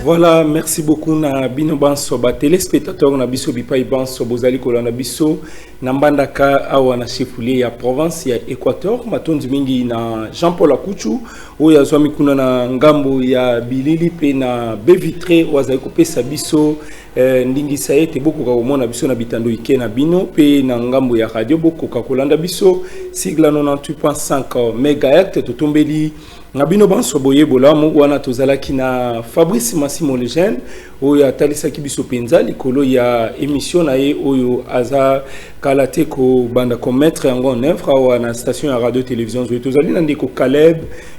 Voilà, merci beaucoup na bino banso ba téléspectateurs na biso bipai banso bozali kolanda biso na mbandaka awa na chefulie ya province ya Équateur matondi mingi na Jean-Paul Akuchu oyo azwami kuna na ngambo ya bilili pe na bevitre wazali kopesa biso ndingisa ete bokoka komona biso na bitando ike na bino pe na ngambo ya radio bokoka kolanda biso sigla 98.5 MHz totombeli na bino banso boye bolamu wana tozalaki na Fabrice Massimo Lejeune oyo atalisaki biso penza likolo ya émission na ye oyo aza kalate ko banda ko mettre yango en œuvre wana station ya radio télévision zo tozali na ndeko Caleb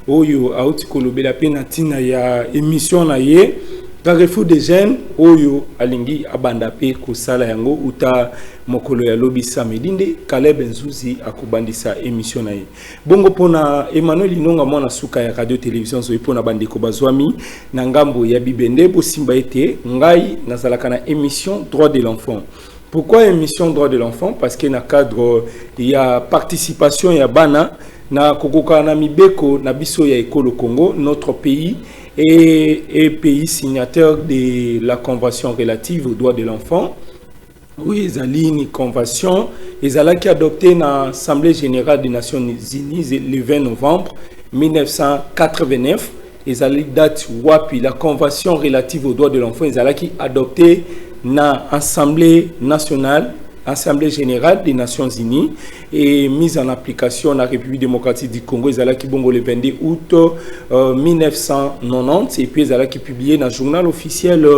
oyo auti kolobela pe na tina ya émission na ye Carrefour des jeunes oyo alingi abanda pe kosala yango uta mokolo ya lobi samedi nde Caleb Nzuzi akobandisa émission na ye bongo pona Emmanuel Inonga mwana suka ya radio télévision zo pona bandeko bazwami na ngambo ya bibende bosimba ete ngai nazalaka na émission droit de l'enfant. Pourquoi émission droit de l'enfant? Parce que na cadre il y a participation ya bana na kokoka na mibeko na biso ya ekolo Congo, notre pays et pays signataire de la convention relative aux droits de l'enfant. Oui, ils ont une convention, ils ont adopté dans l'Assemblée générale des Nations Unies le 20 novembre 1989. Ils ont date WAPI, la convention relative aux droits de l'enfant, ils ont adopté dans l'Assemblée nationale, Assemblée générale des Nations Unies et mise en application dans la République démocratique du Congo. Ils ont le 22 août 1990 et puis ils ont publié dans le journal officiel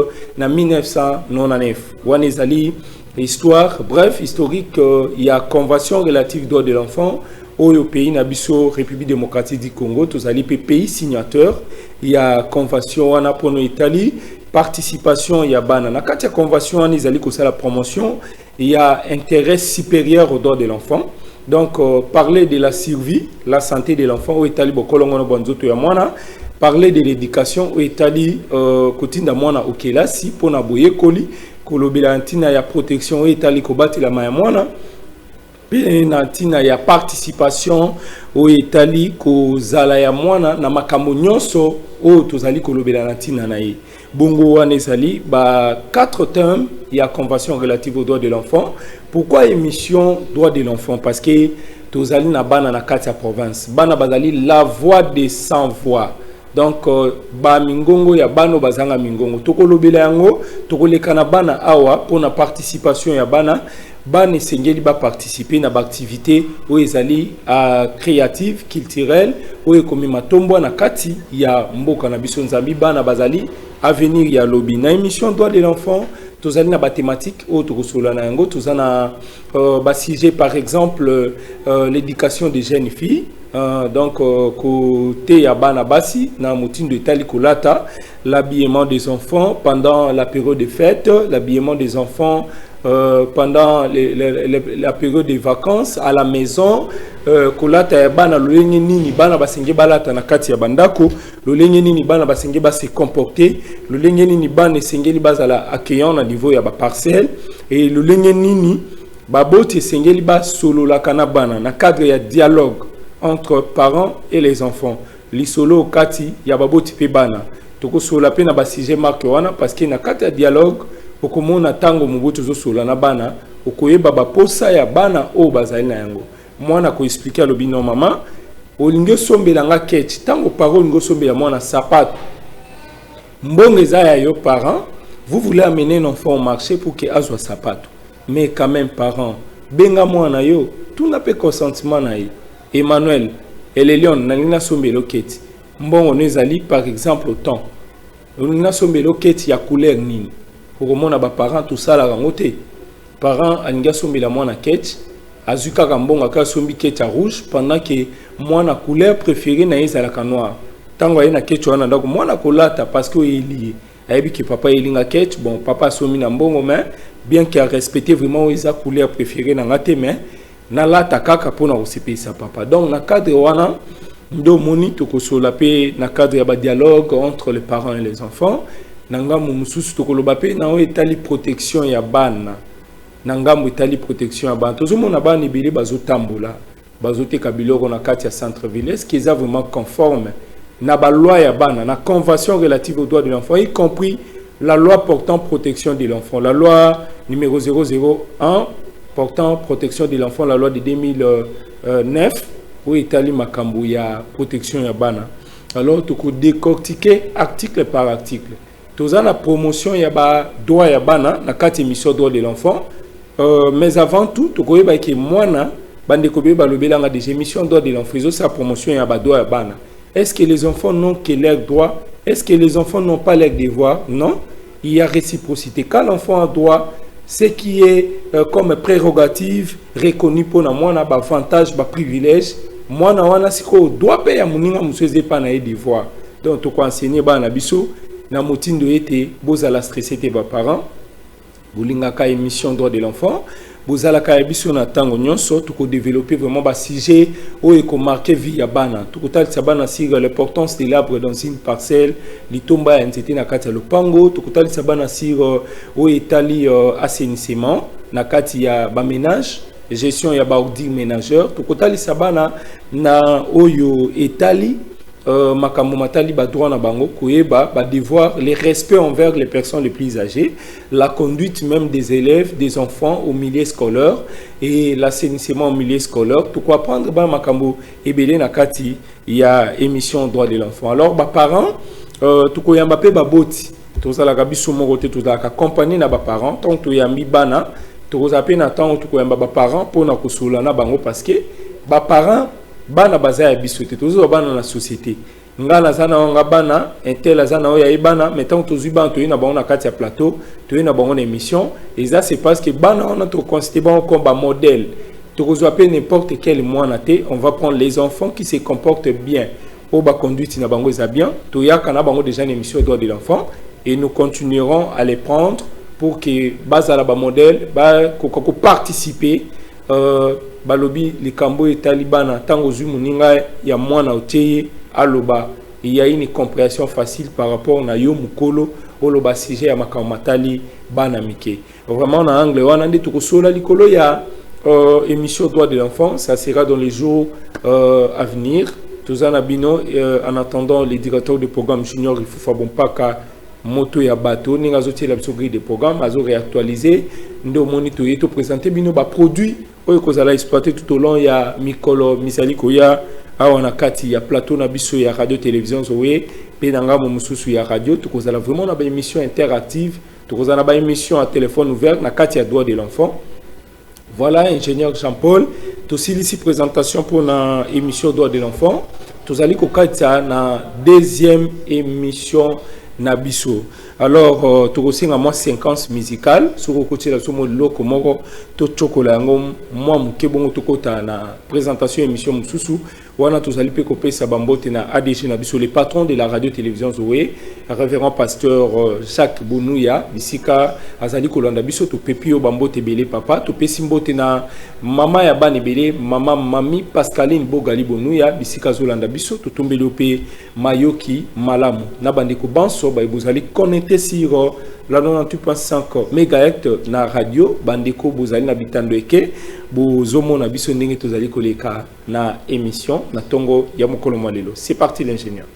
en 1999. Histoire, bref, historique, il y a convention relative aux droits de l'enfant au pays Nabiso, République démocratique du Congo, tous les pays signataires. Il y a convention en pour Italie, participation, il y a banana. Quand il y a convention, ils allaient que ça la promotion. Il y a intérêt supérieur aux droits de l'enfant. Donc, parler de la survie, la santé de l'enfant, au Italie, parler de l'éducation, au Italie, Kotinda Mwana Okela, si pour Naboye Koli, Kolobelantina, il y a protection, au Italie, Kobati la Mayamwana, Penantina, il y a participation, au Italie, Kozala ya Mwana, na makambo nyonso, au Tozali Kolobelantina nae. Bongo Wanezali, 4 termes, il y a convention relative aux droits de l'enfant. Pourquoi émission droits de l'enfant? Parce que Tozali na bana na katia province. Bana bazali la voix des sans voix. Donc, ba mingongo ya bano bazanga mingongo. Toko lobela yango, toko lekana bana awa pour na participation ya bana. Bana esengeli ba participer na ba activité ou ezali créative, culturelle, ou ekomi matombo na kati ya mboka na biso nzambi bana bazali avenir ya lobby. Na émission droit de l'enfant, tozali na ba thématique o tokosola na yango, tozana ba sujet par exemple l'éducation des jeunes filles. Donc côté ya bana basi na mutindo etali kolata l'habillement des enfants pendant la période de fête, l'habillement des enfants pendant la période de vacances à la maison, kolata ya bana lolenge nini bana basenge balata na kati ya bandako, lolenge nini bana basenge ba se comporter, lolenge nini bana esengeli bazala accueillant na niveau ya ba parcelle et lolenge nini baboti esengeli ba solo la kana bana na cadre ya dialogue entre parents et les enfants. Lisolo kati ya baboti pe bana. Toko sola pe na ba sujet marque wana parce que na kati ya dialogue okomona tango mubutu zo sola na bana okoyeba ba posa ya bana o bazali na yango. Mwana ko expliquer lobi non maman olingo sombela nga ketch tango parole ngo sombela mwana sapato. Mbonge za ya yo parents, vous voulez amener un enfant au marché pour que azwa sapato. Mais quand même parents, benga mwana yo, tout n'a pas consentement na ye. Emmanuel, Elion, Nalina Sombelo Keti. Mbongo nezali par exemple au temps. Nalina Sombelo Keti ya couleur nini. Pour mon aba parents tout ça la rangote. Parents alinga sombela mwana keti. Azuka kambonga ka sombi keti rouge pendant que mwana couleur préférée na ezalaka noir. Tango ayena keti wana ndako mwana kolata parce que il ayebi que papa elinga keti. Bon papa somi na mbongo mais bien qu'il a respecté vraiment sa couleur préférée na ngate mais na lata kaka pona osepesa papa. Donc na cadre wana ndo moni tokosola pe na cadre ya ba dialogue entre les parents et les enfants. Nangamu mususu tokoloba pe na etali protection ya bana. Nangamu etali protection ya bana. Tozomona bana ibili bazotambola. Bazoteka biloko na kati ya centre ville. Est-ce qu'ils sont vraiment conformes na ba loi ya bana, na convention relative aux droits de l'enfant, y compris la loi portant protection de l'enfant, la loi numéro 001 portant protection de l'enfant, la loi de 2009, où Italie makambu ya protection ya bana. Alors, tu peux décortiquer article par article. Tu as la promotion ya ba droit ya bana, na 4 émissions droit de l'enfant. Mais avant tout, tu peux que moi, bande kobe balobela nga des émissions droit de l'enfant, sa promotion ya ba droit ya bana. Est-ce que les enfants n'ont que leurs droits? Est-ce que les enfants n'ont pas leurs devoirs? Non. Il y a réciprocité. Quand l'enfant a droit, ce qui est comme prérogative reconnue pour moi, na avantage, ba privilège, moi na wana siko doit payer muninga museze pa na devoir. Donc to ko enseigner ba na biso na motindo ete bozala stressé te ba parents. Bolinga ka émission droit de l'enfant. Bozala ka biso na tango nyonso to ko développer vraiment ba sujet o e ko marquer vie ya bana. To ko tal sabana sur l'importance de l'arbre dans une parcelle, litomba ya nzete na kati ya lopango, to ko tal sabana sur o etali assainissement na kati ya ba ménage, gestion ya ba ordure ménageur, to ko tal sabana na oyo etali makambo matali ba droit na bango koyeba ba devoir les respects envers les personnes les plus âgées, la conduite même des élèves, des enfants au milieu scolaire et l'assainissement au milieu scolaire. Tout quoi prendre ba makambo ebele na kati ya émission droit de l'enfant. Alors ba parents tout ko yamba pe ba boti to za la kabiso mo côté tout za ka accompagner na ba parents tant to yambi bana to za pe na tant tout ko yamba ba parents pour na kusula na bango parce que ba parents bana baza ya biso te tozo bana na société ngana zana nga bana intel zana oya ibana mettons tozu ban to ina bango na kati ya plateau to ina bango na émission et ça c'est parce que bana on a to considérer bango comme un modèle to kozo appeler n'importe quel mois té on va prendre les enfants qui se comportent bien au ba conduite na bango za bien to ya kana bango déjà une émission droit de l'enfant et nous continuerons à les prendre pour que base à la modèle ba ko participer balobi likambo etalibana tango zu muninga ya mwana oteye aloba il y a une compréhension facile par rapport na yo mukolo oloba sujet ya makamatali bana mike vraiment na anglais wana ndi tukosola likolo ya émission droit de l'enfant. Ça sera dans les jours à venir. Tozana bino en attendant les directeurs de programme junior il faut Bompaka moto ya bateau ninga zoti la biso grille de programme azo réactualiser ndo monitor yeto présenter bino ba produit oyo kozala exploiter tout au long ya mikolo misali koya awana kati ya plateau na biso ya radio télévision zoé pe nanga momususu ya radio tokozala vraiment na ba émission interactive tokozala ba émission à téléphone ouvert na kati ya droit de l'enfant. Voilà ingénieur Jean-Paul aussi ici présentation pour na émission droit de l'enfant tozali ko kati na deuxième émission Nabiso. Alors, tu as moi séquence musicale. Sur le côté de la loko moko, to chocolat ngom, moi mukebongo to kota na présentation émission mususu. Wana to zali pe kopé sabambote na ADG Nabiso, le patron de la radio télévision Zoé, révérend pasteur Jacques Bounouya, bisika azali kolanda biso to pepio bambote belé papa, to pesimbote na mama ya bane belé, mama mami Pascaline Bogali Bounouya, bisika zolanda biso to tombeli pe mayoki malamu. Na bandeko banso ba bozali connecté sur la 98.5 MHz na radio bandeko bozali na bitando eke bozomo na biso ndenge tozali koleka na émission na tongo ya mokolo malelo. C'est parti l'ingénieur.